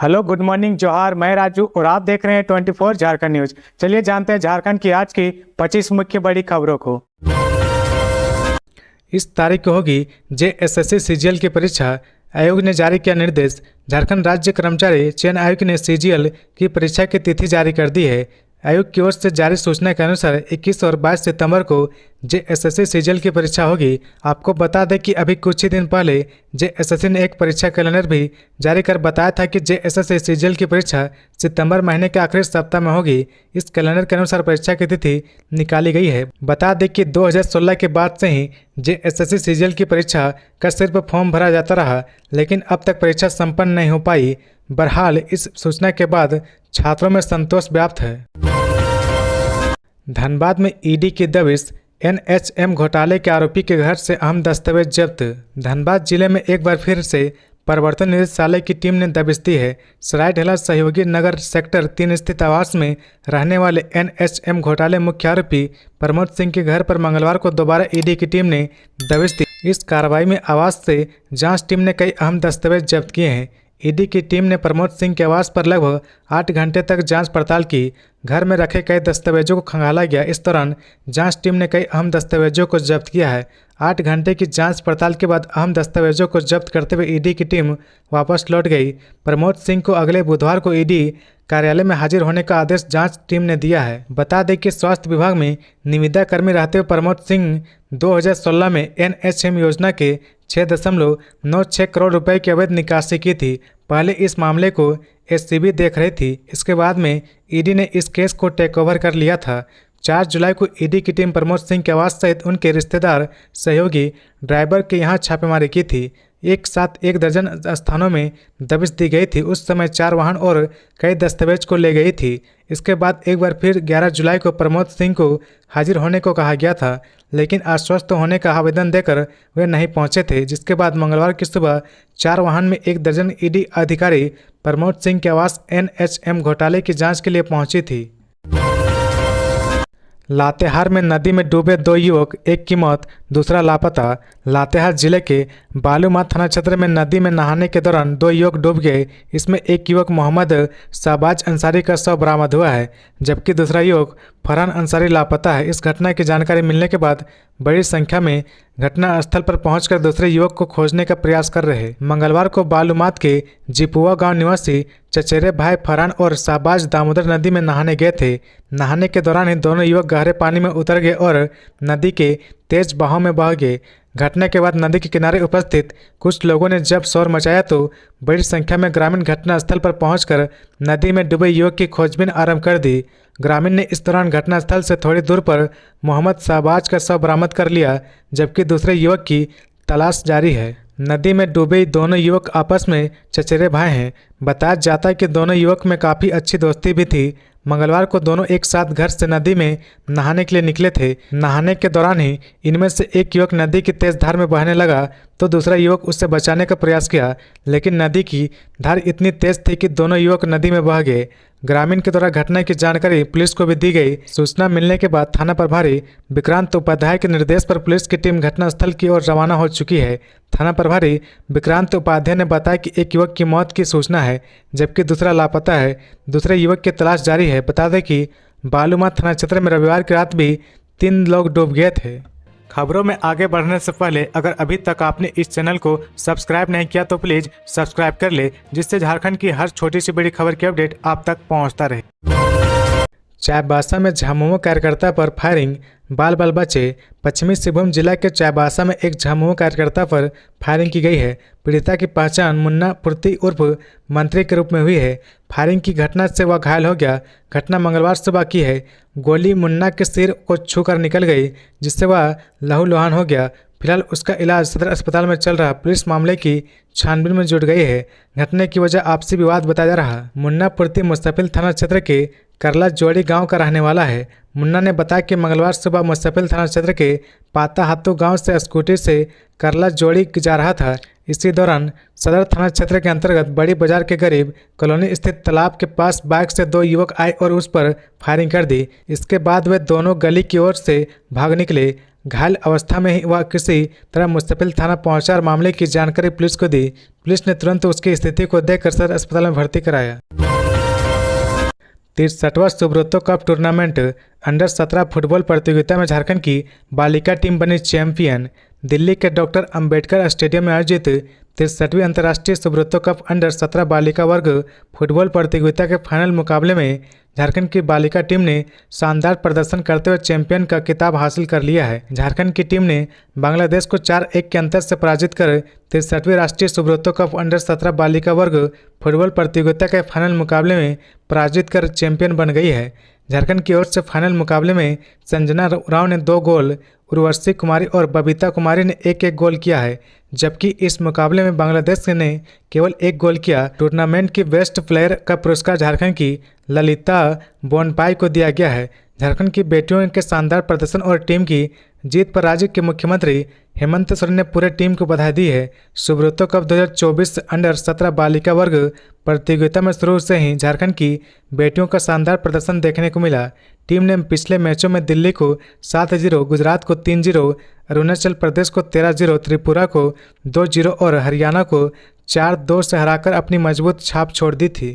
Hello, good morning, जोहार। मैं राजू और आप देख रहे हैं 24 झारखंड न्यूज। चलिए जानते हैं झारखंड की आज की 25 मुख्य बड़ी खबरों को। इस तारीख को होगी जेएसएससी सीजीएल की परीक्षा। आयोग ने जारी किया निर्देश। झारखंड राज्य कर्मचारी चयन आयोग ने सीजीएल की परीक्षा की तिथि जारी कर दी है। आयोग की ओर से जारी सूचना के अनुसार 21 और 22 सितंबर को जेएसएससी सीजीएल की परीक्षा होगी। आपको बता दें कि अभी कुछ ही दिन पहले जेएसएससी ने एक परीक्षा कैलेंडर भी जारी कर बताया था कि जेएसएससी सीजीएल की परीक्षा सितंबर महीने के आखिरी सप्ताह में होगी। इस कैलेंडर के अनुसार परीक्षा की तिथि निकाली गई है। बता दें कि 2016 के बाद से ही जेएसएससी सीजीएल की परीक्षा का सिर्फ फॉर्म भरा जाता रहा, लेकिन अब तक परीक्षा संपन्न नहीं हो पाई। बहरहाल इस सूचना के बाद छात्रों में संतोष व्याप्त है। धनबाद में ईडी की दबिश। एनएचएम घोटाले के आरोपी के घर से अहम दस्तावेज जब्त। धनबाद जिले में एक बार फिर से प्रवर्तन निदेशालय की टीम ने दबिश दी है। सरायढेला सहयोगी नगर सेक्टर 3 स्थित आवास में रहने वाले एनएचएम घोटाले मुख्य आरोपी प्रमोद सिंह के घर पर मंगलवार को दोबारा ईडी की टीम ने दबिश दी। इस कार्रवाई में आवास से जांच टीम ने कई अहम दस्तावेज जब्त किए हैं। ईडी की टीम ने प्रमोद सिंह के आवास पर लगभग 8 घंटे तक जांच पड़ताल की। घर में रखे कई दस्तावेजों को खंगाला गया। इस दौरान जांच टीम ने कई अहम दस्तावेजों को जब्त किया है। 8 घंटे की जांच पड़ताल के बाद अहम दस्तावेजों को जब्त करते हुए ईडी की टीम वापस लौट गई। प्रमोद सिंह को अगले बुधवार को ईडी कार्यालय में हाजिर होने का आदेश जांच टीम ने दिया है। बता दें कि स्वास्थ्य विभाग में निविदा कर्मी रहते हुए प्रमोद सिंह 2016 में एनएचएम योजना के 6.96 करोड़ रुपए की अवैध निकासी की थी। पहले इस मामले को एससीबी देख रही थी। इसके बाद में ईडी ने इस केस को टेक ओवर कर लिया था। 4 जुलाई को ईडी की टीम प्रमोद सिंह के आवास सहित उनके रिश्तेदार, सहयोगी, ड्राइवर के यहां छापेमारी की थी। एक साथ 1 दर्जन स्थानों में दबिश दी गई थी। उस समय 4 वाहन और कई दस्तावेज को ले गई थी। इसके बाद एक बार फिर 11 जुलाई को प्रमोद सिंह को हाजिर होने को कहा गया था, लेकिन आश्वस्त होने का आवेदन देकर वे नहीं पहुंचे थे। जिसके बाद मंगलवार की सुबह 4 वाहन में 1 दर्जन ईडी अधिकारी प्रमोद सिंह के आवास एनएचएम घोटाले की जांच के लिए पहुंची थी। लातेहार में नदी में डूबे 2 युवक, एक की मौत, दूसरा लापता। लातेहार जिले के बालूमाथ थाना क्षेत्र में नदी में नहाने के दौरान 2 युवक डूब गए। इसमें एक युवक मोहम्मद शाहबाज अंसारी का शव बरामद हुआ है, जबकि दूसरा युवक फरहान अंसारी लापता है। इस घटना की जानकारी मिलने के बाद बड़ी संख्या में घटनास्थल पर पहुंचकर दूसरे युवक को खोजने का प्रयास कर रहे। मंगलवार को बालूमाथ के जिपुआ गांव निवासी चचेरे भाई फरहान और शाहबाज दामोदर नदी में नहाने गए थे। नहाने के दौरान ही दोनों युवक गहरे पानी में उतर गए और नदी के तेज बहाव में बह गए। घटना के बाद नदी के किनारे उपस्थित कुछ लोगों ने जब शोर मचाया तो बड़ी संख्या में ग्रामीण घटनास्थल पर पहुंचकर नदी में डूबे युवक की खोजबीन आरंभ कर दी। ग्रामीण ने इस दौरान घटनास्थल से थोड़ी दूर पर मोहम्मद शाहबाज का शव बरामद कर लिया, जबकि दूसरे युवक की तलाश जारी है। नदी में डूबे दोनों युवक आपस में चचेरे भाई हैं। बताया जाता है कि दोनों युवक में काफ़ी अच्छी दोस्ती भी थी। मंगलवार को दोनों एक साथ घर से नदी में नहाने के लिए निकले थे। नहाने के दौरान ही इनमें से एक युवक नदी की तेज धार में बहने लगा तो दूसरा युवक उससे बचाने का प्रयास किया, लेकिन नदी की धार इतनी तेज थी कि दोनों युवक नदी में बह गए। ग्रामीण के द्वारा घटना की जानकारी पुलिस को भी दी गई। सूचना मिलने के बाद थाना प्रभारी विक्रांत उपाध्याय के निर्देश पर पुलिस की टीम घटनास्थल की ओर रवाना हो चुकी है। थाना प्रभारी विक्रांत उपाध्याय ने बताया कि एक युवक की मौत की सूचना है, जबकि दूसरा लापता है। दूसरे युवक की तलाश जारी है। बता दें कि बालूमाथ थाना क्षेत्र में रविवार की रात भी 3 लोग डूब गए थे। खबरों में आगे बढ़ने से पहले अगर अभी तक आपने इस चैनल को सब्सक्राइब नहीं किया तो प्लीज सब्सक्राइब कर ले, जिससे झारखंड की हर छोटी सी बड़ी खबर की अपडेट आप तक पहुंचता रहे। चाईबासा में झामुमो कार्यकर्ता पर फायरिंग, बाल बाल बचे। पश्चिमी सिंहभूम जिला के चाईबासा में एक झामुमो कार्यकर्ता पर फायरिंग की गई है। पीड़िता की पहचान मुन्ना पूर्ति उर्फ मंत्री के रूप में हुई है। फायरिंग की घटना से वह घायल हो गया। घटना मंगलवार सुबह की है। गोली मुन्ना के सिर को छूकर निकल गई, जिससे वह लहूलुहान हो गया। फिलहाल उसका इलाज सदर अस्पताल में चल रहा। पुलिस मामले की छानबीन में जुट गई है। घटना की वजह आपसी विवाद बताया जा रहा। मुन्ना पूर्ति मुस्तफिल थाना क्षेत्र के करला जोड़ी गांव का रहने वाला है। मुन्ना ने बताया कि मंगलवार सुबह मुस्तफिल थाना क्षेत्र के पाता हाथू गांव से स्कूटी से करला जोड़ी जा रहा था। इसी दौरान सदर थाना क्षेत्र के अंतर्गत बड़ी बाजार के करीब कॉलोनी स्थित तालाब के पास बाइक से 2 युवक आए और उस पर फायरिंग कर दी। इसके बाद वे दोनों गली की ओर से भाग निकले। घायल अवस्था में ही वह किसी तरह मुस्तफिल थाना पहुंचा और मामले की जानकारी पुलिस को दी। पुलिस ने तुरंत उसकी स्थिति को देखकर सदर अस्पताल में भर्ती कराया। 63वां Subroto cup tournament under 17 football प्रतियोगिता में झारखंड की बालिका टीम बनी चैंपियन। दिल्ली के डॉक्टर अंबेडकर स्टेडियम में आयोजित 63वीं अंतर्राष्ट्रीय सुब्रतो कप अंडर 17 बालिका वर्ग फुटबॉल प्रतियोगिता के फाइनल मुकाबले में झारखंड की बालिका टीम ने शानदार प्रदर्शन करते हुए चैंपियन का खिताब हासिल कर लिया है। झारखंड की टीम ने बांग्लादेश को 4-1 के अंतर से पराजित कर 63वीं राष्ट्रीय सुब्रतो कप अंडर 17 बालिका वर्ग फुटबॉल प्रतियोगिता के फाइनल मुकाबले में पराजित कर चैंपियन बन गई है। झारखंड की ओर से फाइनल मुकाबले में संजना राव ने 2 गोल, उर्वशी कुमारी और बबीता कुमारी ने 1-1 गोल किया है, जबकि इस मुकाबले में बांग्लादेश ने केवल 1 गोल किया। टूर्नामेंट की बेस्ट प्लेयर का पुरस्कार झारखंड की ललिता बोनपाई को दिया गया है। झारखंड की बेटियों के शानदार प्रदर्शन और टीम की जीत पर राज्य के मुख्यमंत्री हेमंत सोरेन ने पूरे टीम को बधाई दी है। सुब्रतो कप 2024 अंडर 17 बालिका वर्ग प्रतियोगिता में शुरू से ही झारखंड की बेटियों का शानदार प्रदर्शन देखने को मिला। टीम ने पिछले मैचों में दिल्ली को 7-0, गुजरात को 3-0, अरुणाचल प्रदेश को 13-0, त्रिपुरा को 2-0 और हरियाणा को 4-2 से हराकर अपनी मजबूत छाप छोड़ दी थी।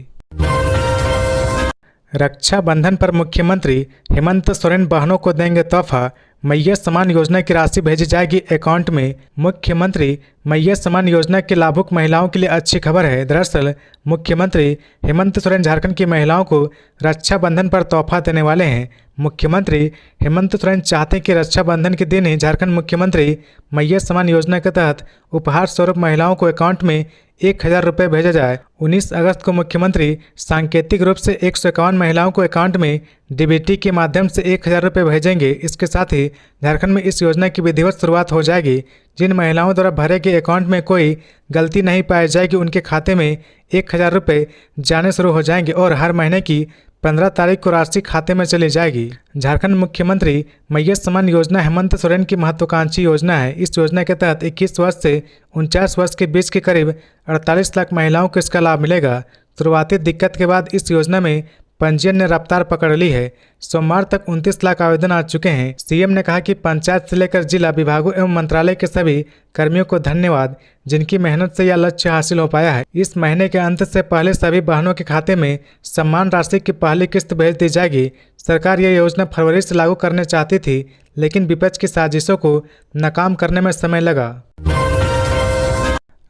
रक्षाबंधन पर मुख्यमंत्री हेमंत सोरेन बहनों को देंगे तोहफा। मैया सम्मान योजना की राशि भेजी जाएगी अकाउंट में। मुख्यमंत्री मैया सम्मान योजना के लाभुक महिलाओं के लिए अच्छी खबर है। दरअसल मुख्यमंत्री हेमंत सोरेन झारखंड की महिलाओं को रक्षाबंधन पर तोहफा देने वाले हैं। मुख्यमंत्री हेमंत सोरेन चाहते हैं कि रक्षाबंधन के दिन ही झारखंड मुख्यमंत्री मैया सम्मान योजना के तहत उपहार स्वरूप महिलाओं को अकाउंट में 1000 रुपये भेजा जाए। 19 अगस्त को मुख्यमंत्री सांकेतिक रूप से 151 महिलाओं को अकाउंट में डीबीटी के माध्यम से 1000 रुपये भेजेंगे। इसके साथ ही झारखंड में इस योजना की विधिवत शुरुआत हो जाएगी। जिन महिलाओं द्वारा भरे गए अकाउंट में कोई गलती नहीं पाई जाएगी, उनके खाते में 1000 रुपये जाने शुरू हो जाएंगे और हर महीने की 15 तारीख को राशि खाते में चली जाएगी। झारखंड मुख्यमंत्री मैया सम्मान योजना हेमंत सोरेन की महत्वाकांक्षी योजना है। इस योजना के तहत 21 वर्ष से 49 वर्ष के बीच के करीब 48 लाख महिलाओं को इसका लाभ मिलेगा। शुरुआती दिक्कत के बाद इस योजना में पंजीयन ने रफ्तार पकड़ ली है। सोमवार तक 29 लाख आवेदन आ चुके हैं। सीएम ने कहा कि पंचायत से लेकर जिला विभागों एवं मंत्रालय के सभी कर्मियों को धन्यवाद, जिनकी मेहनत से यह लक्ष्य हासिल हो पाया है। इस महीने के अंत से पहले सभी बहनों के खाते में सम्मान राशि की पहली किस्त भेज दी जाएगी। सरकार यह योजना फरवरी से लागू करने चाहती थी, लेकिन विपक्ष की साजिशों को नाकाम करने में समय लगा।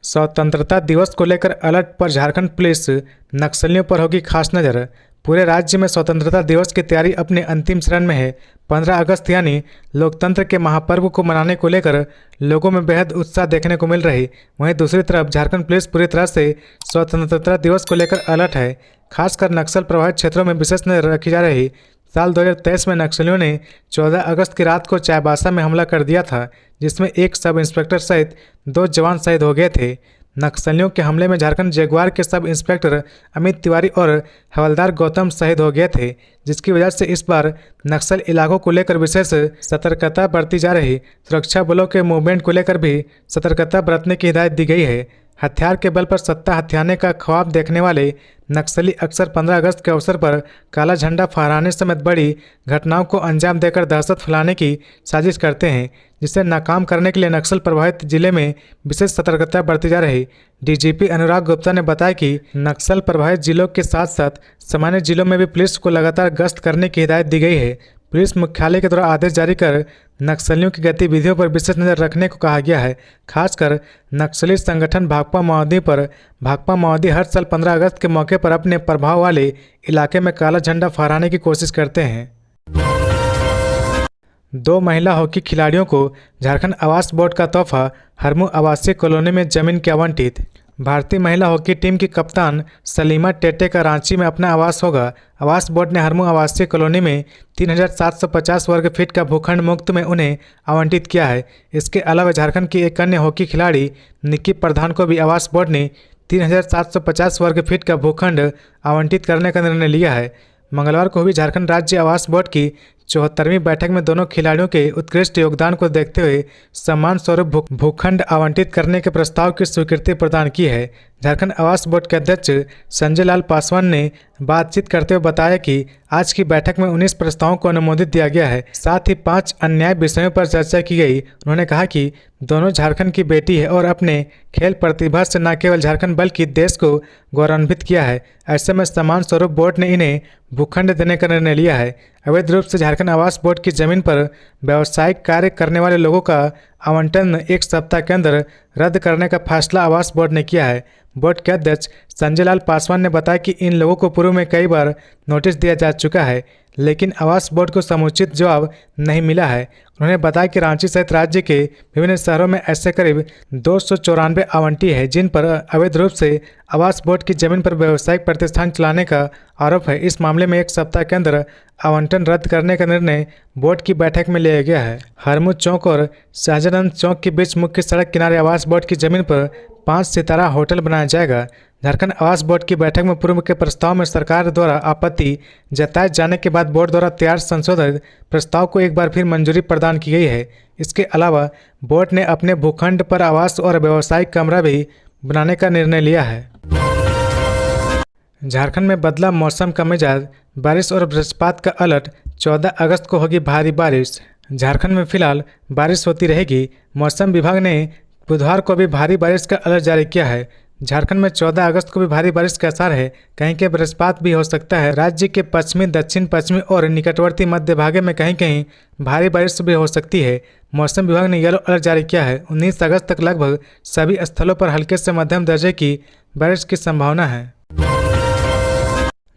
स्वतंत्रता दिवस को लेकर अलर्ट पर झारखंड पुलिस, नक्सलियों पर होगी खास नजर। पूरे राज्य में स्वतंत्रता दिवस की तैयारी अपने अंतिम चरण में है। 15 अगस्त यानी लोकतंत्र के महापर्व को मनाने को लेकर लोगों में बेहद उत्साह देखने को मिल रही। वहीं दूसरी तरफ झारखंड पुलिस पूरी तरह से स्वतंत्रता दिवस को लेकर अलर्ट है। खासकर नक्सल प्रभावित क्षेत्रों में विशेष नजर रखी जा रही। साल 2023 में नक्सलियों ने 14 अगस्त की रात को चाईबासा में हमला कर दिया था, जिसमें एक सब इंस्पेक्टर सहित 2 जवान शहीद हो गए थे। नक्सलियों के हमले में झारखंड जगुआर के सब इंस्पेक्टर अमित तिवारी और हवलदार गौतम शहीद हो गए थे, जिसकी वजह से इस बार नक्सल इलाकों को लेकर विशेष सतर्कता बरती जा रही। सुरक्षा बलों के मूवमेंट को लेकर भी सतर्कता बरतने की हिदायत दी गई है। हथियार के बल पर सत्ता हथियाने का ख्वाब देखने वाले नक्सली अक्सर 15 अगस्त के अवसर पर काला झंडा फहराने समेत बड़ी घटनाओं को अंजाम देकर दहशत फैलाने की साजिश करते हैं, जिसे नाकाम करने के लिए नक्सल प्रभावित जिले में विशेष सतर्कता बरती जा रही। डीजीपी अनुराग गुप्ता ने बताया कि नक्सल प्रभावित जिलों के साथ साथ सामान्य जिलों में भी पुलिस को लगातार गश्त करने की हिदायत दी गई है। पुलिस मुख्यालय के द्वारा आदेश जारी कर नक्सलियों की गतिविधियों पर विशेष नजर रखने को कहा गया है। खासकर नक्सली संगठन भाकपा माओवादी पर। भाकपा माओवादी हर साल 15 अगस्त के मौके पर अपने प्रभाव वाले इलाके में काला झंडा फहराने की कोशिश करते हैं। 2 महिला हॉकी खिलाड़ियों को झारखंड आवास बोर्ड का तोहफा, हरमू आवासीय कॉलोनी में जमीन की आवंटित। भारतीय महिला हॉकी टीम की कप्तान सलीमा टेटे का रांची में अपना आवास होगा। आवास बोर्ड ने हरमू आवासीय कॉलोनी में 3750 वर्ग फीट का भूखंड मुक्त में उन्हें आवंटित किया है। इसके अलावा झारखंड की एक अन्य हॉकी खिलाड़ी निक्की प्रधान को भी आवास बोर्ड ने 3750 वर्ग फीट का भूखंड आवंटित करने का निर्णय लिया है। मंगलवार को हुई झारखंड राज्य आवास बोर्ड की 74वीं बैठक में दोनों खिलाड़ियों के उत्कृष्ट योगदान को देखते हुए सम्मान स्वरूप भूखंड आवंटित करने के प्रस्ताव की स्वीकृति प्रदान की है। झारखंड आवास बोर्ड के अध्यक्ष संजय लाल पासवान ने बातचीत करते हुए बताया कि आज की बैठक में 19 प्रस्तावों को अनुमोदित दिया गया है। साथ ही 5 अन्याय विषयों पर चर्चा की गई। उन्होंने कहा कि दोनों झारखंड की बेटी है और अपने खेल प्रतिभा से न केवल झारखंड बल्कि देश को गौरवान्वित किया है। ऐसे में सम्मान स्वरूप बोर्ड ने इन्हें भूखंड देने का निर्णय लिया है। अवैध रूप से झारखंड आवास बोर्ड की जमीन पर व्यावसायिक कार्य करने वाले लोगों का आवंटन 1 सप्ताह के अंदर रद्द करने का फैसला आवास बोर्ड ने किया है। बोर्ड के अध्यक्ष संजय लाल पासवान ने बताया कि इन लोगों को पूर्व में कई बार नोटिस दिया जा चुका है, लेकिन आवास बोर्ड को समुचित जवाब नहीं मिला है। उन्होंने बताया कि रांची सहित राज्य के विभिन्न शहरों में ऐसे करीब 294 आवंटी है जिन पर अवैध रूप से आवास बोर्ड की जमीन पर व्यावसायिक प्रतिष्ठान चलाने का आरोप है। इस मामले में 1 सप्ताह के अंदर आवंटन रद्द करने का निर्णय बोर्ड की बैठक में लिया गया है। हरमू चौक और शाहजहां चौक के बीच मुख्य सड़क किनारे आवास बोर्ड की जमीन पर 5 सितारा होटल बनाया जाएगा। झारखंड आवास बोर्ड की बैठक में पूर्व के प्रस्ताव में सरकार द्वारा आपत्ति जताए जाने के बाद बोर्ड द्वारा तैयार संशोधित प्रस्ताव को एक बार फिर मंजूरी प्रदान की गई है। इसके अलावा बोर्ड ने अपने भूखंड पर आवास और व्यावसायिक कमरा भी बनाने का निर्णय लिया है। झारखंड में बदला मौसम का मिजाज, बारिश और वज्रपात का अलर्ट। 14 अगस्त को होगी भारी बारिश। झारखंड में फिलहाल बारिश होती रहेगी। मौसम विभाग ने बुधवार को भी भारी बारिश का अलर्ट जारी किया है। झारखंड में 14 अगस्त को भी भारी बारिश के आसार है। कहीं कहीं वज्रपात भी हो सकता है। राज्य के पश्चिमी, दक्षिण पश्चिमी और निकटवर्ती मध्य भाग में कहीं कहीं भारी बारिश भी हो सकती है। मौसम विभाग ने येलो अलर्ट जारी किया है। 19 अगस्त तक लगभग सभी स्थलों पर हल्के से मध्यम दर्जे की बारिश की संभावना है।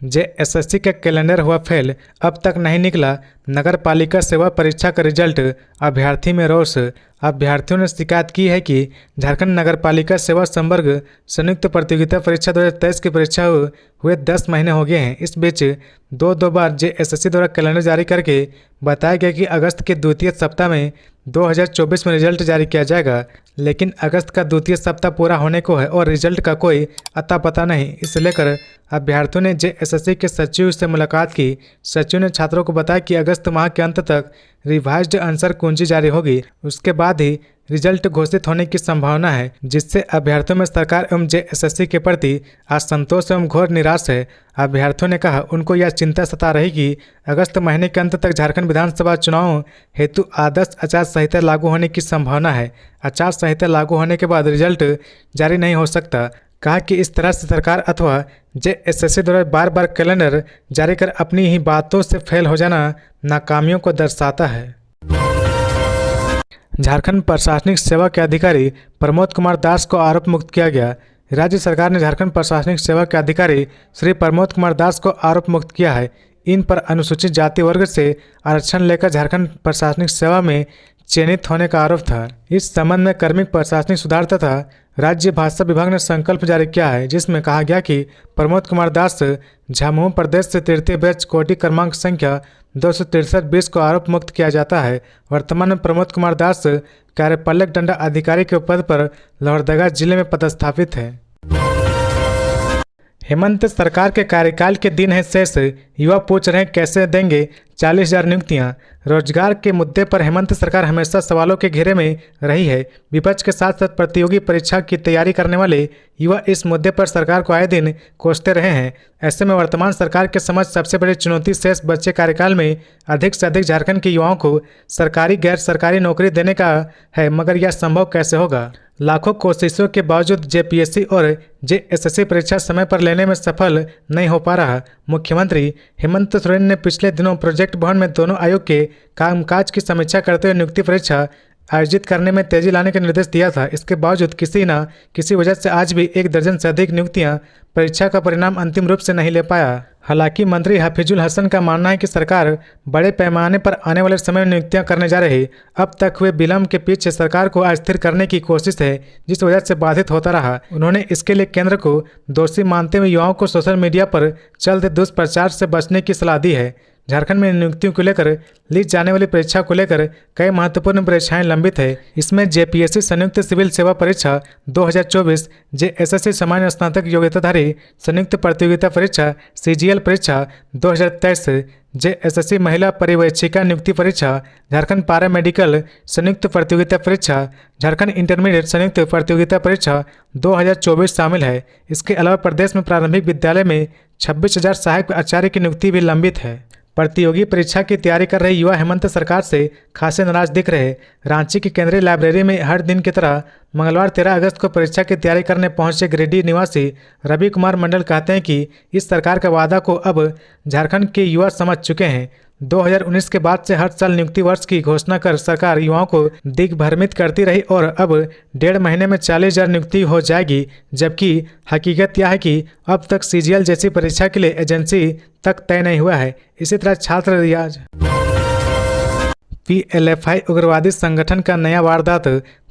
जेएसएससी का कैलेंडर हुआ फेल, अब तक नहीं निकला नगर पालिका सेवा परीक्षा का रिजल्ट। अभ्यर्थी में रोष। अभ्यर्थियों ने शिकायत की है कि झारखंड नगर पालिका सेवा संवर्ग संयुक्त प्रतियोगिता परीक्षा 2023 की परीक्षा हुए 10 महीने हो गए हैं। इस बीच दो बार जेएसएससी द्वारा कैलेंडर जारी करके बताया गया कि अगस्त के द्वितीय सप्ताह में 2024 में रिजल्ट जारी किया जाएगा, लेकिन अगस्त का द्वितीय सप्ताह पूरा होने को है और रिजल्ट का कोई अता पता नहीं। इसे लेकर अभ्यर्थियों ने जेएसएससी के सचिव से मुलाकात की। सचिव ने छात्रों को बताया कि अगस्त माह के अंत तक रिवाइज्ड आंसर कुंजी जारी होगी, उसके बाद ही रिजल्ट घोषित होने की संभावना है, जिससे अभ्यर्थियों में सरकार एवं जेएसएससी के प्रति असंतोष एवं घोर निराश है। अभ्यर्थियों ने कहा उनको यह चिंता सता रही कि अगस्त महीने के अंत तक झारखंड विधानसभा चुनाव हेतु आदर्श आचार संहिता लागू होने की संभावना है। आचार संहिता लागू होने के बाद रिजल्ट जारी नहीं हो सकता। कहा कि इस तरह से सरकार अथवा जेएसएससी द्वारा बार बार कैलेंडर जारी कर अपनी ही बातों से फेल हो जाना नाकामियों को दर्शाता है। झारखंड प्रशासनिक सेवा के अधिकारी प्रमोद कुमार दास को आरोप मुक्त किया गया। राज्य सरकार ने झारखंड प्रशासनिक सेवा के अधिकारी श्री प्रमोद कुमार दास को आरोप मुक्त किया है। इन पर अनुसूचित जाति वर्ग से आरक्षण लेकर झारखंड प्रशासनिक सेवा में चयनित होने का आरोप था। इस संबंध में कार्मिक प्रशासनिक सुधार तथा राज्य भाषा विभाग ने संकल्प जारी किया है, जिसमें कहा गया कि प्रमोद कुमार दास झामुमो प्रदेश से तृतीय बैच कोटि क्रमांक संख्या 263-20 को आरोप मुक्त किया जाता है। वर्तमान में प्रमोद कुमार दास कार्यपालक दंड अधिकारी के पद पर लोहरदगा जिले में पदस्थापित है। हेमंत सरकार के कार्यकाल के दिन है शेष, युवा पूछ रहे हैं कैसे देंगे 40,000 नियुक्तियां। रोजगार के मुद्दे पर हेमंत सरकार हमेशा सवालों के घेरे में रही है। विपक्ष के साथ साथ प्रतियोगी परीक्षा की तैयारी करने वाले युवा इस मुद्दे पर सरकार को आए दिन कोसते रहे हैं। ऐसे में वर्तमान सरकार के समझ सबसे बड़ी चुनौती शेष बचे कार्यकाल में अधिक से अधिक झारखंड के युवाओं को सरकारी गैर सरकारी नौकरी देने का है, मगर यह संभव कैसे होगा। लाखों कोशिशों के बावजूद जेपीएससी और जेएसएससी परीक्षा समय पर लेने में सफल नहीं हो पा रहा। मुख्यमंत्री हेमंत सोरेन ने पिछले दिनों प्रोजेक्ट भवन में दोनों आयोग के कामकाज की समीक्षा करते हुए नियुक्ति परीक्षा आयोजित करने में तेजी लाने का निर्देश दिया था। इसके बावजूद किसी न किसी वजह से आज भी 1 दर्जन से अधिक नियुक्तियां परीक्षा का परिणाम अंतिम रूप से नहीं ले पाया। हालांकि मंत्री हफीजुल हसन का मानना है कि सरकार बड़े पैमाने पर आने वाले समय में नियुक्तियां करने जा रही। अब तक हुए विलंब के पीछे सरकार को अस्थिर करने की कोशिश है, जिस वजह से बाधित होता रहा। उन्होंने इसके लिए केंद्र को दोषी मानते हुए युवाओं को सोशल मीडिया पर चलते दुष्प्रचार से बचने की सलाह दी है। झारखंड में नियुक्तियों को लेकर ली जाने वाली परीक्षा को लेकर कई महत्वपूर्ण परीक्षाएं लंबित है। इसमें जेपीएससी संयुक्त सिविल सेवा परीक्षा 2024, जेएसएससी सामान्य स्नातक योग्यताधारी संयुक्त प्रतियोगिता परीक्षा सीजीएल परीक्षा 2023, जेएसएससी महिला परिवीक्षिका नियुक्ति परीक्षा, झारखंड पैरा मेडिकल संयुक्त प्रतियोगिता परीक्षा, झारखंड इंटरमीडिएट संयुक्त प्रतियोगिता परीक्षा 2024 शामिल है। इसके अलावा प्रदेश में प्रारंभिक विद्यालय में 26,000 सहायक आचार्य की नियुक्ति भी लंबित है। प्रतियोगी परीक्षा की तैयारी कर रहे युवा हेमंत सरकार से खासे नाराज दिख रहे। रांची की केंद्रीय लाइब्रेरी में हर दिन की तरह मंगलवार 13 अगस्त को परीक्षा की तैयारी करने पहुंचे गिरिडीह निवासी रवि कुमार मंडल कहते हैं कि इस सरकार का वादा को अब झारखंड के युवा समझ चुके हैं। 2019 के बाद से हर साल नियुक्ति वर्ष की घोषणा कर सरकार युवाओं को दिग्भ्रमित करती रही और अब 1.5 महीने में 40,000 नियुक्ति हो जाएगी, जबकि हकीकत यह है कि अब तक सीजीएल जैसी परीक्षा के लिए एजेंसी तक तय नहीं हुआ है। इसी तरह छात्र रियाज पीएलएफआई उग्रवादी संगठन का नया वारदात,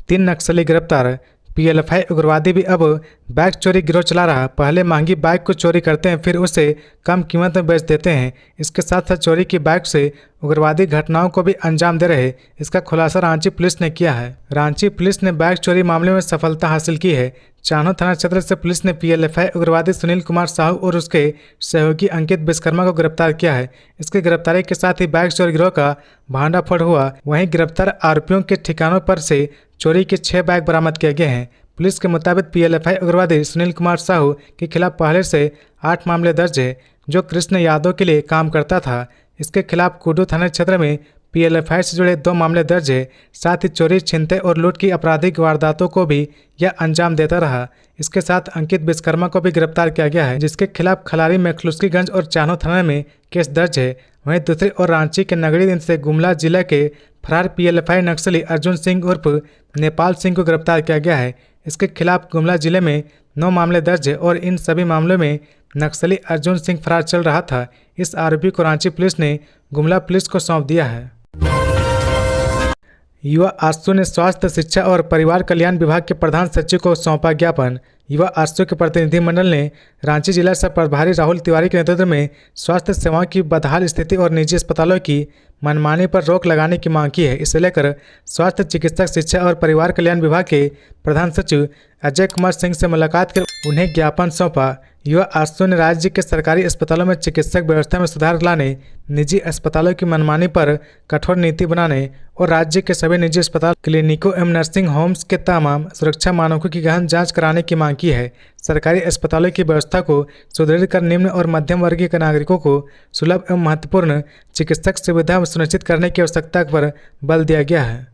3 नक्सली गिरफ्तार। पीएलएफआई उग्रवादी भी अब बाइक चोरी गिरोह चला रहा। पहले महंगी बाइक को चोरी करते हैं, फिर उसे कम कीमत में बेच देते हैं। इसके साथ साथ चोरी की बाइक से उग्रवादी घटनाओं को भी अंजाम दे रहे। इसका खुलासा रांची पुलिस ने किया है। रांची पुलिस ने बाइक चोरी मामले में सफलता हासिल की है। चान्हो थाना क्षेत्र से पुलिस ने पीएलएफआई उग्रवादी सुनील कुमार साहू और उसके सहयोगी अंकित विश्वकर्मा को गिरफ्तार किया है। इसकी गिरफ्तारी के साथ ही बाइक चोरी गिरोह का भांडाफोड़ हुआ। वहीं गिरफ्तार आरोपियों के ठिकानों पर से चोरी के 6 बाइक बरामद किए गए हैं। पुलिस के मुताबिक पीएलएफआई उग्रवादी सुनील कुमार साहू के खिलाफ पहले से 8 मामले दर्ज है, जो कृष्ण यादव के लिए काम करता था। इसके खिलाफ कुडू थाना क्षेत्र में पीएलएफआई से जुड़े 2 मामले दर्ज है। साथ ही चोरी, छिनते और लूट की आपराधिक वारदातों को भी यह अंजाम देता रहा। इसके साथ अंकित विश्वकर्मा को भी गिरफ्तार किया गया है, जिसके खिलाफ खलारी, मैखलुस्कीगंज और चान्हो थाना में केस दर्ज है। वहीं दूसरी ओर रांची के नगरी दिन से गुमला जिला के फरार पीएलएफआई नक्सली अर्जुन सिंह उर्फ नेपाल सिंह को गिरफ्तार किया गया है। इसके खिलाफ गुमला जिले में 9 मामले दर्ज है और इन सभी मामलों में नक्सली अर्जुन सिंह फरार चल रहा था। इस आरोपी को रांची पुलिस ने गुमला पुलिस को सौंप दिया है। युवा आश्रय ने स्वास्थ्य, शिक्षा और परिवार कल्याण विभाग के प्रधान सचिव को सौंपा ज्ञापन। युवा आश्रय के प्रतिनिधिमंडल ने रांची जिला सह प्रभारी राहुल तिवारी के नेतृत्व में स्वास्थ्य सेवाओं की बदहाल स्थिति और निजी अस्पतालों की मनमानी पर रोक लगाने की मांग की है। इसे लेकर स्वास्थ्य, चिकित्सा, शिक्षा और परिवार कल्याण विभाग के प्रधान सचिव अजय कुमार सिंह से मुलाकात कर उन्हें ज्ञापन सौंपा। युवा आश्रय ने राज्य के सरकारी अस्पतालों में चिकित्सक व्यवस्था में सुधार लाने, निजी अस्पतालों की मनमानी पर कठोर नीति बनाने और राज्य के सभी निजी अस्पताल, क्लिनिकों एवं नर्सिंग होम्स के तमाम सुरक्षा मानकों की गहन जांच कराने की मांग की है। सरकारी अस्पतालों की व्यवस्था को सुदृढ़ कर निम्न और मध्यम वर्गीय के नागरिकों को सुलभ एवं महत्वपूर्ण चिकित्सक सुविधा सुनिश्चित करने की आवश्यकता पर बल दिया गया है।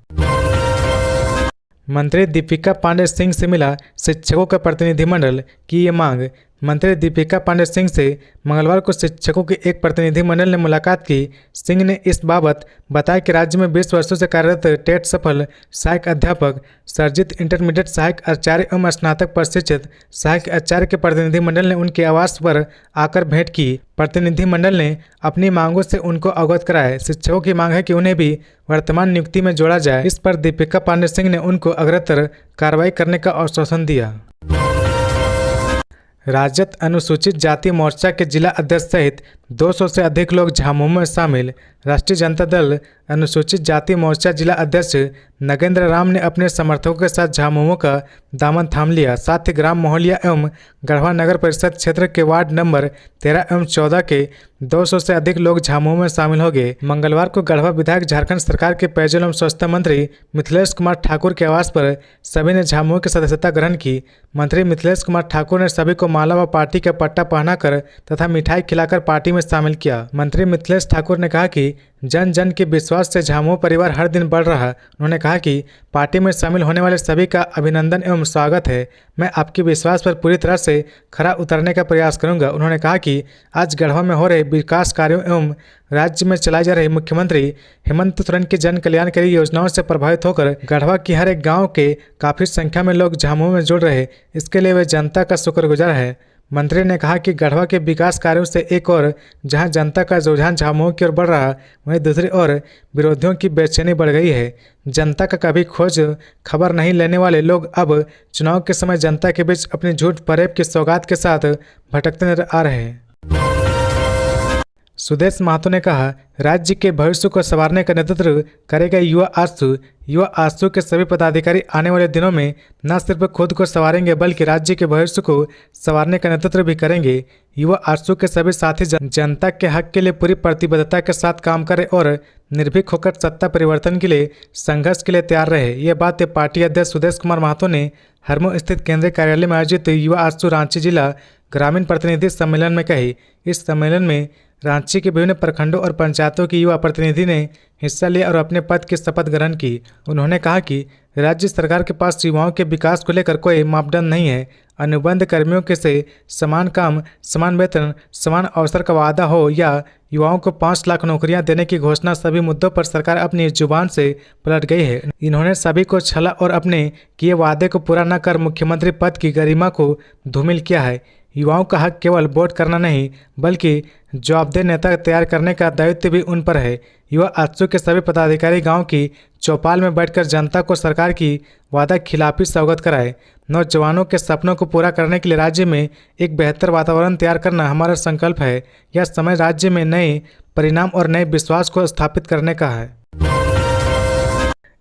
मंत्री दीपिका पांडे सिंह से मिला शिक्षकों का प्रतिनिधिमंडल की ये मांग। मंत्री दीपिका पांडे सिंह से मंगलवार को शिक्षकों के एक प्रतिनिधिमंडल ने मुलाकात की। सिंह ने इस बाबत बताया कि राज्य में 20 वर्षों से कार्यरत टेट सफल सहायक अध्यापक, सर्जित इंटरमीडिएट सहायक आचार्य एवं स्नातक प्रशिक्षित सहायक आचार्य के प्रतिनिधिमंडल ने उनके आवास पर आकर भेंट की। प्रतिनिधिमंडल ने अपनी मांगों से उनको अवगत कराया। शिक्षकों की मांग है कि उन्हें भी वर्तमान नियुक्ति में जोड़ा जाए। इस पर दीपिका पांडे सिंह ने उनको अग्रतर कार्रवाई करने का आश्वासन दिया। राजद अनुसूचित जाति मोर्चा के जिला अध्यक्ष सहित 200 से अधिक लोग झामुमो में शामिल। राष्ट्रीय जनता दल अनुसूचित जाति मोर्चा जिला अध्यक्ष नगेंद्र राम ने अपने समर्थकों के साथ झामुमो का दामन थाम लिया। साथ ही ग्राम मोहलिया एवं गढ़वा नगर परिषद क्षेत्र के वार्ड नंबर 13 एवं 14 के 200 से अधिक लोग झामुमो में शामिल हो गए। मंगलवार को गढ़वा विधायक, झारखंड सरकार के पेयजल एवं स्वच्छता मंत्री मिथिलेश कुमार ठाकुर के आवास पर सभी ने झामुमो की सदस्यता ग्रहण की। मंत्री मिथिलेश कुमार ठाकुर ने सभी को माला व पार्टी का पट्टा पहनाकर तथा मिठाई खिलाकर पार्टी में शामिल किया। मंत्री मिथिलेश ठाकुर ने कहा कि जन जन के विश्वास से झामुमो परिवार हर दिन बढ़ रहा है। उन्होंने कहा कि पार्टी में शामिल होने वाले सभी का अभिनंदन एवं स्वागत है। मैं आपके विश्वास पर पूरी तरह से खरा उतरने का प्रयास करूंगा। उन्होंने कहा कि आज गढ़वा में हो रहे विकास कार्यों एवं राज्य में चलाई जा रही मुख्यमंत्री हेमंत सोरेन की जन कल्याणकारी योजनाओं से प्रभावित होकर गढ़वा की हर एक गाँव के काफ़ी संख्या में लोग झामुमो में जुड़ रहे, इसके लिए वे जनता का शुक्रगुजार है। मंत्री ने कहा कि गढ़वा के विकास कार्यों से एक और जहां जनता का रुझान झामुमो की ओर बढ़ रहा, वहीं दूसरी ओर विरोधियों की बेचैनी बढ़ गई है। जनता का कभी खोज खबर नहीं लेने वाले लोग अब चुनाव के समय जनता के बीच अपनी झूठ फरेब की सौगात के साथ भटकते नजर आ रहे हैं। सुदेश महतो ने कहा, राज्य के भविष्य को संवारने का नेतृत्व करेगा युवा आजसू। युवा आजसू के सभी पदाधिकारी आने वाले दिनों में न सिर्फ खुद को संवारेंगे बल्कि राज्य के भविष्य को संवारने का नेतृत्व भी करेंगे। युवा आजसू के सभी साथी जनता के हक के लिए पूरी प्रतिबद्धता के साथ काम करें और निर्भीक होकर सत्ता परिवर्तन के लिए संघर्ष के लिए तैयार रहे। ये बात पार्टी अध्यक्ष सुदेश कुमार महतो ने हरमो स्थित केंद्रीय कार्यालय में आयोजित युवा आजसू रांची जिला ग्रामीण प्रतिनिधि सम्मेलन में कही। इस सम्मेलन में रांची के विभिन्न प्रखंडों और पंचायतों की युवा प्रतिनिधि ने हिस्सा लिया और अपने पद की शपथ ग्रहण की। उन्होंने कहा कि राज्य सरकार के पास युवाओं के विकास को लेकर कोई मापदंड नहीं है। अनुबंध कर्मियों के से समान काम, समान वेतन, समान अवसर का वादा हो या युवाओं को 5 लाख नौकरियां देने की घोषणा, सभी मुद्दों पर सरकार अपनी जुबान से पलट गई है। इन्होंने सभी को छला और अपने किए वादे को पूरा न कर मुख्यमंत्री पद की गरिमा को धूमिल किया है। युवाओं का हक केवल वोट करना नहीं बल्कि जवाबदेह नेता तैयार करने का दायित्व भी उन पर है। युवा आजसू के सभी पदाधिकारी गांव की चौपाल में बैठकर जनता को सरकार की वादा खिलाफी से अवगत कराए। नौजवानों के सपनों को पूरा करने के लिए राज्य में एक बेहतर वातावरण तैयार करना हमारा संकल्प है। यह समय राज्य में नए परिणाम और नए विश्वास को स्थापित करने का है।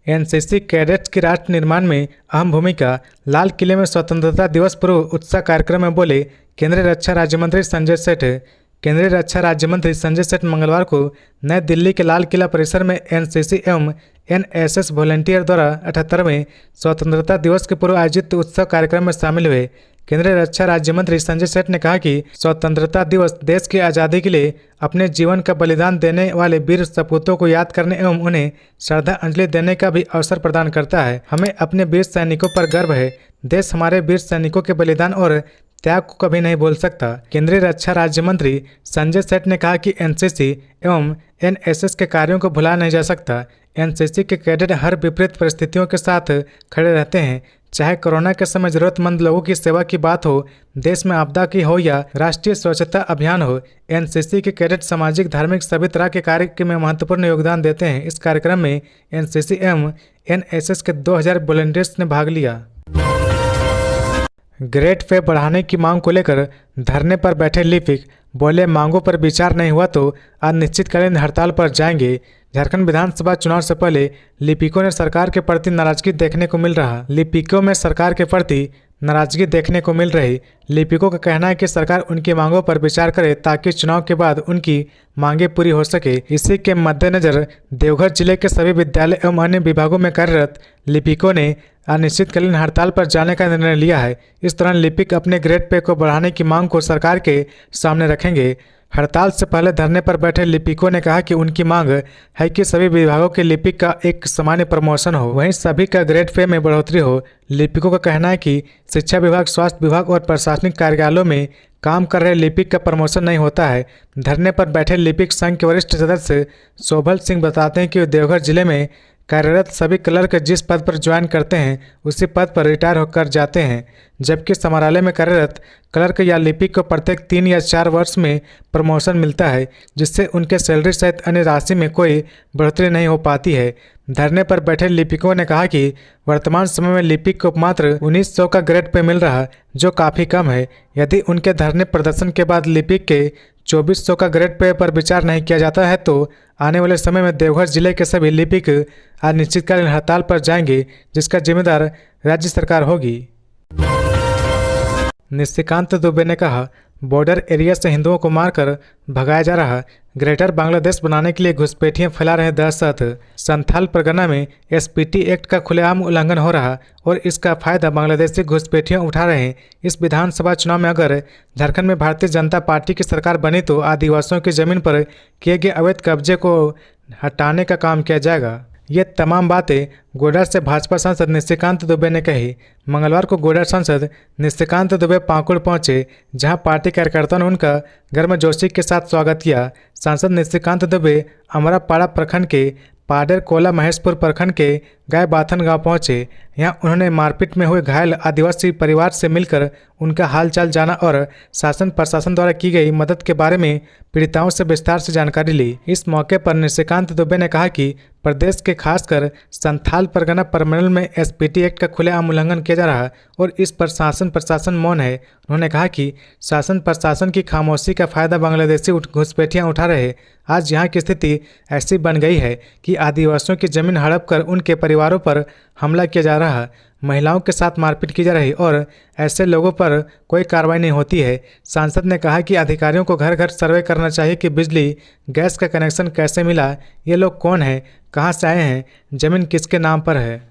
एनसीसी कैडेट्स की राष्ट्र निर्माण में अहम भूमिका। लाल किले में स्वतंत्रता दिवस पूर्व उत्साह कार्यक्रम में बोले केंद्रीय रक्षा राज्य मंत्री संजय सेठ। केंद्रीय रक्षा राज्य मंत्री संजय सेठ मंगलवार को नई दिल्ली के लाल किला परिसर में एनसीसी एवं एनएसएस वॉलंटियर द्वारा 78वें स्वतंत्रता दिवस के पूर्व आयोजित उत्सव कार्यक्रम में शामिल हुए। केंद्रीय रक्षा राज्य मंत्री संजय सेठ ने कहा कि स्वतंत्रता दिवस देश की आज़ादी के लिए अपने जीवन का बलिदान देने वाले वीर सपूतों को याद करने एवं उन्हें श्रद्धांजलि देने का भी अवसर प्रदान करता है। हमें अपने वीर सैनिकों पर गर्व है। देश हमारे वीर सैनिकों के बलिदान और त्याग को कभी नहीं भूल सकता। केंद्रीय रक्षा राज्य मंत्री संजय सेठ ने कहा कि एनसीसी एवं एनएसएस के कार्यों को भुलाया नहीं जा सकता। एनसीसी के कैडेट हर विपरीत परिस्थितियों के साथ खड़े रहते हैं। चाहे कोरोना के समय जरूरतमंद लोगों की सेवा की बात हो, देश में आपदा की हो या राष्ट्रीय स्वच्छता अभियान हो, एनसीसी के कैडेट सामाजिक, धार्मिक सभी तरह के कार्य में महत्वपूर्ण योगदान देते हैं। इस कार्यक्रम में एनसीसी एवं एनएसएस के 2000 वॉलंटियर्स ने भाग लिया। ग्रेड पे बढ़ाने की मांग को लेकर धरने पर बैठे लिपिक बोले, मांगों पर विचार नहीं हुआ तो अनिश्चितकालीन हड़ताल पर जाएंगे। झारखंड विधानसभा चुनाव से पहले लिपिकों ने सरकार के प्रति नाराजगी देखने को मिल रहा। लिपिकों में सरकार के प्रति नाराजगी देखने को मिल रही। लिपिकों का कहना है कि सरकार उनकी मांगों पर विचार करे ताकि चुनाव के बाद उनकी मांगें पूरी हो सके। इसी के मद्देनजर देवघर जिले के सभी विद्यालय एवं अन्य विभागों में कार्यरत लिपिकों ने अनिश्चितकालीन हड़ताल पर जाने का निर्णय लिया है। इस दौरान लिपिक अपने ग्रेड पे को बढ़ाने की मांग को सरकार के सामने रखेंगे। हड़ताल से पहले धरने पर बैठे लिपिकों ने कहा कि उनकी मांग है कि सभी विभागों के लिपिक का एक सामान्य प्रमोशन हो, वहीं सभी का ग्रेड पे में बढ़ोतरी हो। लिपिकों का कहना है कि शिक्षा विभाग, स्वास्थ्य विभाग और प्रशासनिक कार्यालयों में काम कर रहे लिपिक का प्रमोशन नहीं होता है। धरने पर बैठे लिपिक संघ के वरिष्ठ सदस्य शोभल सिंह बताते हैं कि देवघर जिले में कार्यरत सभी क्लर्क जिस पद पर ज्वाइन करते हैं उसी पद पर रिटायर होकर जाते हैं, जबकि समारालय में कार्यरत क्लर्क या लिपिक को प्रत्येक 3 या 4 वर्ष में प्रमोशन मिलता है, जिससे उनके सैलरी सहित अन्य राशि में कोई बढ़ोतरी नहीं हो पाती है। धरने पर बैठे लिपिकों ने कहा कि वर्तमान समय में लिपिक को मात्र 1900 का ग्रेड पे मिल रहा, जो काफ़ी कम है। यदि उनके धरने प्रदर्शन के बाद लिपिक के 2400 का ग्रेड पे पर विचार नहीं किया जाता है तो आने वाले समय में देवघर जिले के सभी लिपिक अनिश्चितकालीन हड़ताल पर जाएंगे, जिसका जिम्मेदार राज्य सरकार होगी। निशिकांत दुबे ने कहा, बॉर्डर एरिया से हिंदुओं को मारकर भगाया जा रहा, ग्रेटर बांग्लादेश बनाने के लिए घुसपैठियां फैला रहे दहशत। संथाल परगना में एसपीटी एक्ट का खुलेआम उल्लंघन हो रहा और इसका फायदा बांग्लादेशी घुसपैठियां उठा रहे हैं। इस विधानसभा चुनाव में अगर झारखंड में भारतीय जनता पार्टी की सरकार बनी तो आदिवासियों की जमीन पर किए गए अवैध कब्जे को हटाने का काम किया जाएगा। ये तमाम बातें गोड्डा से भाजपा सांसद निशिकांत दुबे ने कही। मंगलवार को गोड्डा सांसद निशिकांत दुबे पाकुड़ पहुंचे, जहां पार्टी कार्यकर्ताओं ने उनका गर्मजोशी के साथ स्वागत किया। सांसद निशिकांत दुबे अमरापाड़ा प्रखंड के पाडेर कोला महेशपुर प्रखंड के गायबाथन गांव पहुंचे। यहां उन्होंने मारपीट में हुए घायल आदिवासी परिवार से मिलकर उनका हालचाल जाना और शासन प्रशासन द्वारा की गई मदद के बारे में पीड़िताओं से विस्तार से जानकारी ली। इस मौके पर निशिकांत दुबे ने कहा कि प्रदेश के खासकर संथाल परगना परमंडल में एसपीटी एक्ट का खुलेआम उल्लंघन किया जा रहा है और इस पर शासन प्रशासन मौन है। उन्होंने कहा कि शासन प्रशासन की खामोशी का फायदा बांग्लादेशी घुसपैठियां उठा रहे। आज यहाँ की स्थिति ऐसी बन गई है कि आदिवासियों की जमीन हड़प कर उनके परिवारों पर हमला किया जा रहा है, महिलाओं के साथ मारपीट की जा रही और ऐसे लोगों पर कोई कार्रवाई नहीं होती है। सांसद ने कहा कि अधिकारियों को घर घर सर्वे करना चाहिए कि बिजली गैस का कनेक्शन कैसे मिला, ये लोग कौन हैं, कहां से आए हैं, जमीन किसके नाम पर है।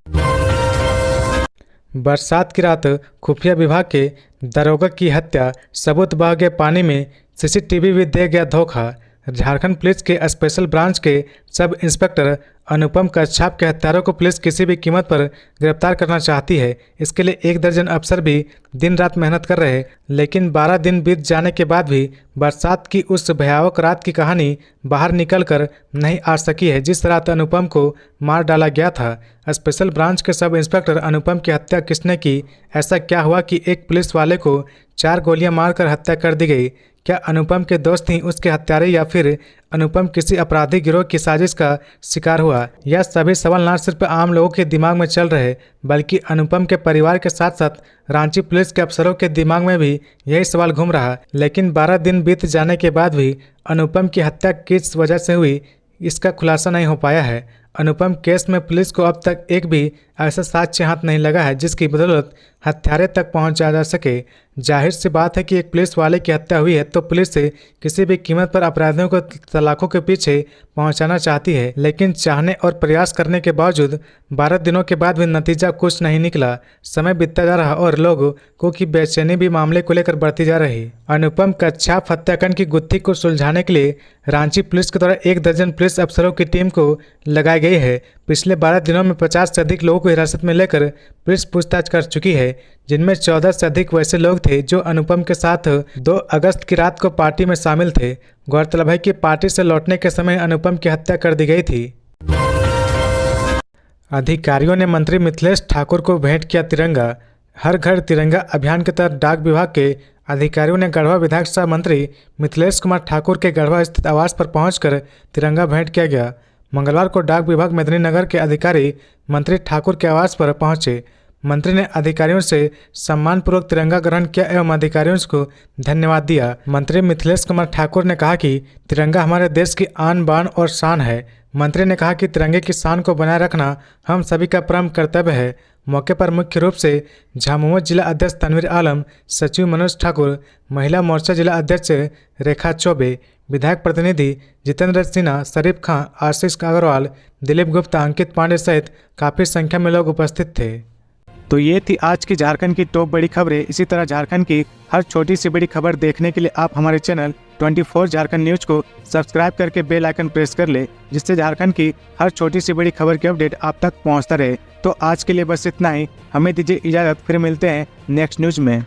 बरसात की रात खुफिया विभाग के दरोगा की हत्या, सबूत बह गए पानी में, सीसीटीवी भी दे गया धोखा। झारखंड पुलिस के स्पेशल ब्रांच के सब इंस्पेक्टर अनुपम कच्छप के हत्यारों को पुलिस किसी भी कीमत पर गिरफ्तार करना चाहती है। इसके लिए 1 दर्जन अफसर भी दिन रात मेहनत कर रहे, लेकिन 12 दिन बीत जाने के बाद भी बरसात की उस भयावह रात की कहानी बाहर निकल कर नहीं आ सकी है जिस रात अनुपम को मार डाला गया था। स्पेशल ब्रांच के सब इंस्पेक्टर अनुपम की हत्या किसने की? ऐसा क्या हुआ कि एक पुलिस वाले को 4 गोलियां मारकर हत्या कर दी गई? क्या अनुपम के दोस्त ही उसके हत्यारे या फिर अनुपम किसी अपराधी गिरोह की साजिश का शिकार हुआ? यह सभी सवाल न सिर्फ आम लोगों के दिमाग में चल रहे बल्कि अनुपम के परिवार के साथ साथ रांची पुलिस के अफसरों के दिमाग में भी यही सवाल घूम रहा। लेकिन 12 दिन बीत जाने के बाद भी अनुपम की हत्या किस वजह से हुई, इसका खुलासा नहीं हो पाया है। अनुपम केस में पुलिस को अब तक एक भी ऐसा साक्ष्य हाथ नहीं लगा है जिसकी बदौलत हत्यारे तक पहुंचा जा सके। जाहिर सी बात है कि एक पुलिस वाले की हत्या हुई है तो पुलिस से किसी भी कीमत पर अपराधियों को सलाखों के पीछे पहुंचाना चाहती है, लेकिन चाहने और प्रयास करने के बावजूद 12 दिनों के बाद भी नतीजा कुछ नहीं निकला। समय बीतता जा रहा और लोगों की बेचैनी भी मामले को लेकर बढ़ती जा रही। अनुपम कच्छप हत्याकांड की गुत्थी को सुलझाने के लिए रांची पुलिस के द्वारा 1 दर्जन पुलिस अफसरों की टीम को लगाई गई है। पिछले 12 दिनों में 50 से अधिक लोगों को हिरासत में लेकर पुलिस पूछताछ कर चुकी है, जिनमें 14 से अधिक वैसे लोग थे जो अनुपम के साथ 2 अगस्त की रात को पार्टी में शामिल थे। गौरतलब है कि पार्टी से लौटने के समय अनुपम की हत्या कर दी गई थी। अधिकारियों ने मंत्री मिथिलेश ठाकुर को भेंट किया तिरंगा। हर घर तिरंगा अभियान के तहत डाक विभाग के अधिकारियों ने गढ़वा विधानसभा मंत्री मिथिलेश कुमार ठाकुर के गढ़वा स्थित आवास पर पहुंचकर तिरंगा भेंट किया गया। मंगलवार को डाक विभाग मेदिनीनगर के अधिकारी मंत्री ठाकुर के आवास पर पहुंचे। मंत्री ने अधिकारियों से सम्मानपूर्वक तिरंगा ग्रहण किया एवं अधिकारियों को धन्यवाद दिया। मंत्री मिथिलेश कुमार ठाकुर ने कहा कि तिरंगा हमारे देश की आन बान और शान है। मंत्री ने कहा कि तिरंगे की शान को बनाए रखना हम सभी का परम कर्तव्य है। मौके पर मुख्य रूप से झामुमो जिला अध्यक्ष तनवीर आलम, सचिव मनोज ठाकुर, महिला मोर्चा जिला अध्यक्ष रेखा चौबे, विधायक प्रतिनिधि जितेंद्र सिन्हा, शरीफ खां, आशीष अग्रवाल, दिलीप गुप्ता, अंकित पांडे सहित काफ़ी संख्या में लोग उपस्थित थे। तो ये थी आज की झारखंड की टॉप बड़ी खबरें। इसी तरह झारखंड की हर छोटी सी बड़ी खबर देखने के लिए आप हमारे चैनल 24 झारखंड न्यूज को सब्सक्राइब करके बेल आइकन प्रेस कर ले, जिससे झारखंड की हर छोटी सी बड़ी खबर की अपडेट आप तक पहुंचता रहे। तो आज के लिए बस इतना ही, हमें दीजिए इजाज़त, फिर मिलते हैं नेक्स्ट न्यूज में।